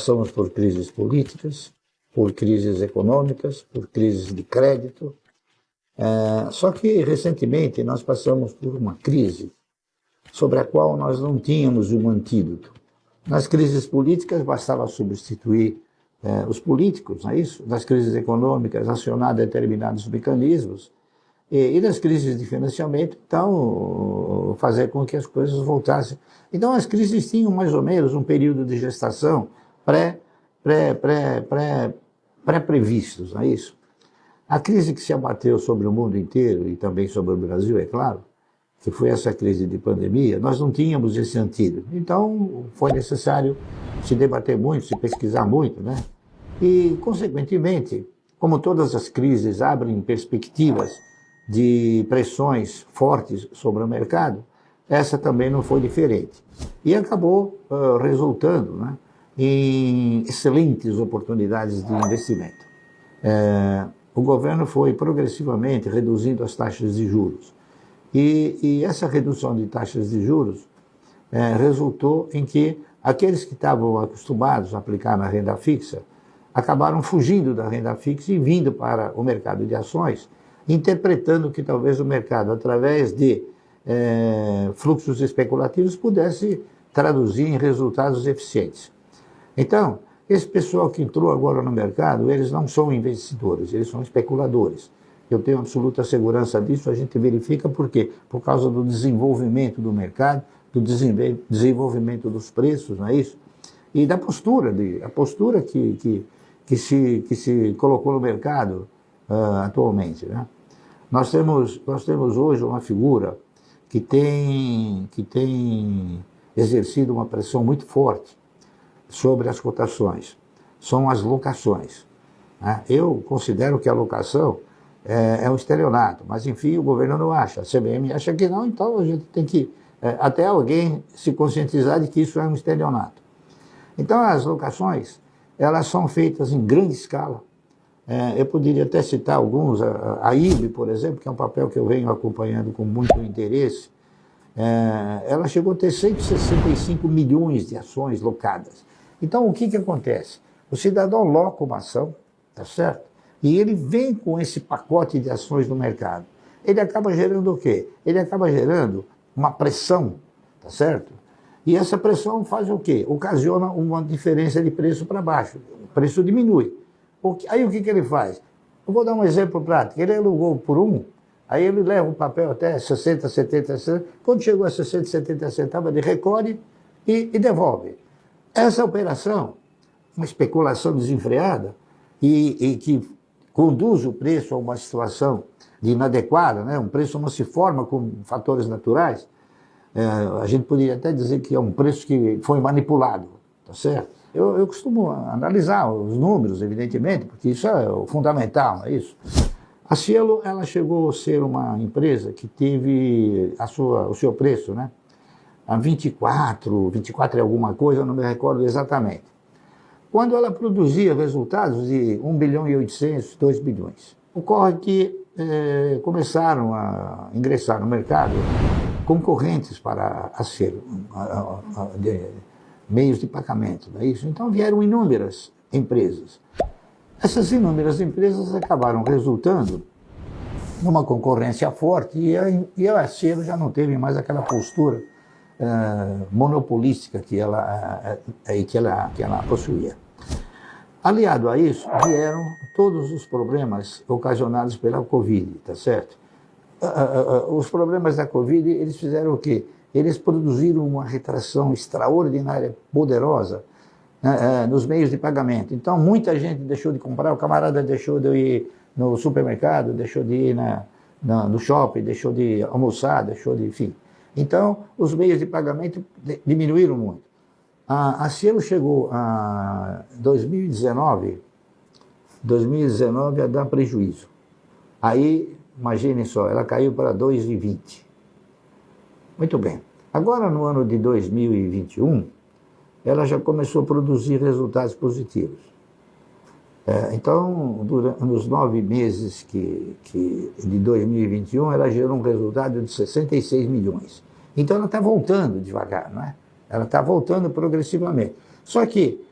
Passamos por crises políticas, por crises econômicas, por crises de crédito. Só que, recentemente, nós passamos por uma crise sobre a qual nós não tínhamos um antídoto. Nas crises políticas, bastava substituir os políticos, não é isso? Nas crises econômicas, acionar determinados mecanismos. E nas crises de financiamento, então, fazer com que as coisas voltassem. Então, as crises tinham mais ou menos um período de gestação pré-previstos, não é isso? A crise que se abateu sobre o mundo inteiro e também sobre o Brasil, é claro, que foi essa crise de pandemia, nós não tínhamos esse antídoto. Então, foi necessário se debater muito, se pesquisar muito, né? E, consequentemente, como todas as crises abrem perspectivas de pressões fortes sobre o mercado, essa também não foi diferente. E acabou resultando, né, em excelentes oportunidades de investimento. O governo foi progressivamente reduzindo as taxas de juros. E essa redução de taxas de juros resultou em que aqueles que estavam acostumados a aplicar na renda fixa acabaram fugindo da renda fixa e vindo para o mercado de ações, interpretando que talvez o mercado, através de fluxos especulativos, pudesse traduzir em resultados eficientes. Então, esse pessoal que entrou agora no mercado, eles não são investidores, eles são especuladores. Eu tenho absoluta segurança disso, a gente verifica por quê? Por causa do desenvolvimento do mercado, do desenvolvimento dos preços, não é isso? E da postura, a postura que se colocou no mercado atualmente, né? Nós temos hoje uma figura que tem exercido uma pressão muito forte sobre as cotações. São as locações, né? Eu considero que a locação é um estelionato, mas enfim, o governo não acha, a CVM acha que não, então a gente tem que até alguém se conscientizar de que isso é um estelionato. Então as locações, elas são feitas em grande escala. Eu poderia até citar alguns, a IB, por exemplo, que é um papel que eu venho acompanhando com muito interesse. Ela chegou a ter 165 milhões de ações locadas. Então, o que acontece? O cidadão loca uma ação, tá certo? E ele vem com esse pacote de ações no mercado. Ele acaba gerando o quê? Ele acaba gerando uma pressão, tá certo? E essa pressão faz o quê? Ocasiona uma diferença de preço para baixo. O preço diminui. Aí o que ele faz? Eu vou dar um exemplo prático. Ele alugou por aí ele leva o papel até 60, 70 centavos. Quando chegou a 60, 70 centavos, ele recolhe e devolve. Essa operação, uma especulação desenfreada e que conduz o preço a uma situação de inadequada, né? Um preço não se forma com fatores naturais. A gente poderia até dizer que é um preço que foi manipulado, tá certo? Eu costumo analisar os números, evidentemente, porque isso é o fundamental, não é isso? A Cielo, ela chegou a ser uma empresa que teve o seu preço, né, a 24 e alguma coisa, eu não me recordo exatamente. Quando ela produzia resultados de 1 bilhão e 800, 2 bilhões. Ocorre que começaram a ingressar no mercado concorrentes para a Cielo, meios de pagamento, não é isso? Então vieram inúmeras empresas. Essas inúmeras empresas acabaram resultando numa concorrência forte e a Cielo já não teve mais aquela postura monopolística que ela possuía. Aliado a isso, vieram todos os problemas ocasionados pela Covid, tá certo? Os problemas da Covid, eles fizeram o quê? Eles produziram uma retração extraordinária, poderosa, nos meios de pagamento. Então, muita gente deixou de comprar, o camarada deixou de ir no supermercado, deixou de ir no shopping, deixou de almoçar, enfim. Então, os meios de pagamento diminuíram muito. A Cielo chegou a 2019 a dar prejuízo. Aí, imaginem só, ela caiu para 2,20. Muito bem. Agora, no ano de 2021, ela já começou a produzir resultados positivos. Então, nos 9 meses de 2021, ela gerou um resultado de 66 milhões. Então, ela está voltando devagar, não é? Ela está voltando progressivamente. Só que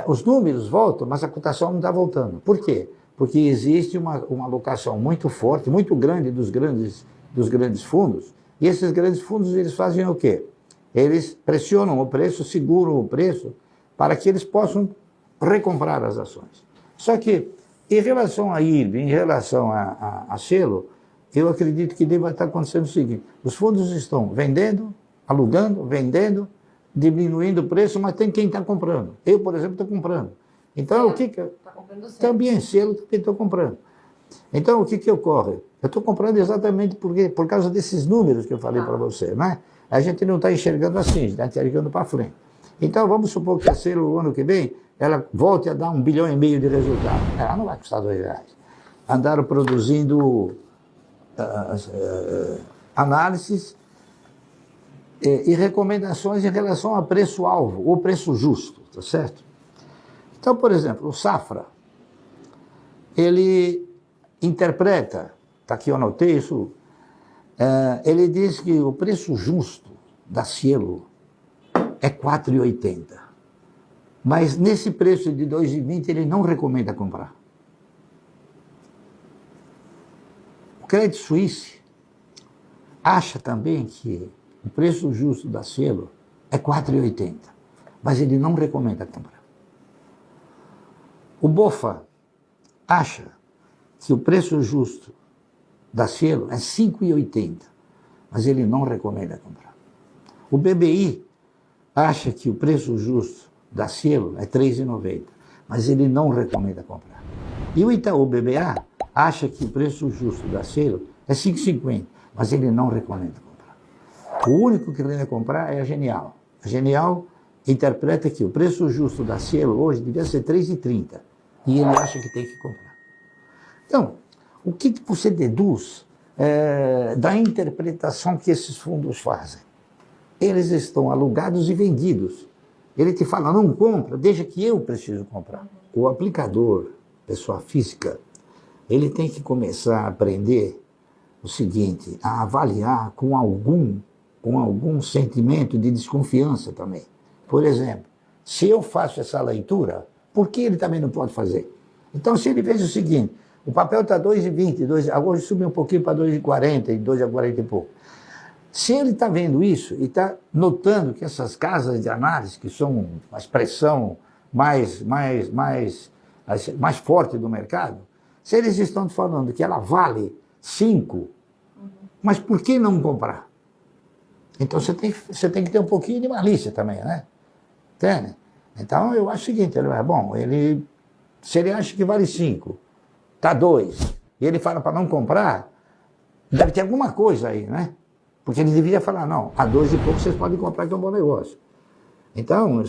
os números voltam, mas a cotação não está voltando. Por quê? Porque existe uma alocação muito forte, muito grande dos grandes fundos, e esses grandes fundos eles fazem o quê? Eles pressionam o preço, seguram o preço, para que eles possam recomprar as ações. Só que, em relação a IRB, em relação a Cielo, eu acredito que deva estar acontecendo o seguinte: os fundos estão vendendo, alugando, vendendo, diminuindo o preço, mas tem quem está comprando. Eu, por exemplo, estou comprando. Então, o que está comprando também Cielo que estou comprando. Então, o que ocorre? Eu estou comprando exatamente por causa desses números que eu falei para você, né? A gente não está enxergando assim, a gente está enxergando para frente. Então, vamos supor que a Cielo, o ano que vem, ela volte a dar 1,5 bilhão de resultado. Ela não vai custar R$2. Andaram produzindo análises e recomendações em relação a preço-alvo, ou preço justo, tá certo? Então, por exemplo, o Safra, ele interpreta, tá aqui eu anotei isso, ele diz que o preço justo da Cielo é R$4,80. Mas nesse preço de R$2,20 ele não recomenda comprar. O Credit Suisse acha também que o preço justo da Cielo é R$4,80, mas ele não recomenda comprar. O BofA acha que o preço justo da Cielo é R$5,80, mas ele não recomenda comprar. O BBI acha que o preço justo da Cielo é R$3,90, mas ele não recomenda comprar. E o Itaú BBA acha que o preço justo da Cielo é R$5,50, mas ele não recomenda comprar. O único que recomenda comprar é a Genial. A Genial interpreta que o preço justo da Cielo hoje devia ser R$3,30, e ele acha que tem que comprar. Então, o que você deduz da interpretação que esses fundos fazem? Eles estão alugados e vendidos. Ele te fala, não compra, deixa que eu preciso comprar. O aplicador, pessoa física, ele tem que começar a aprender o seguinte, a avaliar com algum sentimento de desconfiança também. Por exemplo, se eu faço essa leitura, por que ele também não pode fazer? Então, se ele fez o seguinte, o papel está R$2,20, agora subiu um pouquinho para R$2,40, e R$2,40 e pouco. Se ele está vendo isso e está notando que essas casas de análise, que são a expressão mais forte do mercado, se eles estão falando que ela vale 5, mas por que não comprar? Então você tem que ter um pouquinho de malícia também, né? Entende? Então eu acho o seguinte, se ele acha que vale 5, está 2, e ele fala para não comprar, deve ter alguma coisa aí, né? Porque ele deveria falar, não, a 2 e pouco vocês podem comprar que é um bom negócio. Então,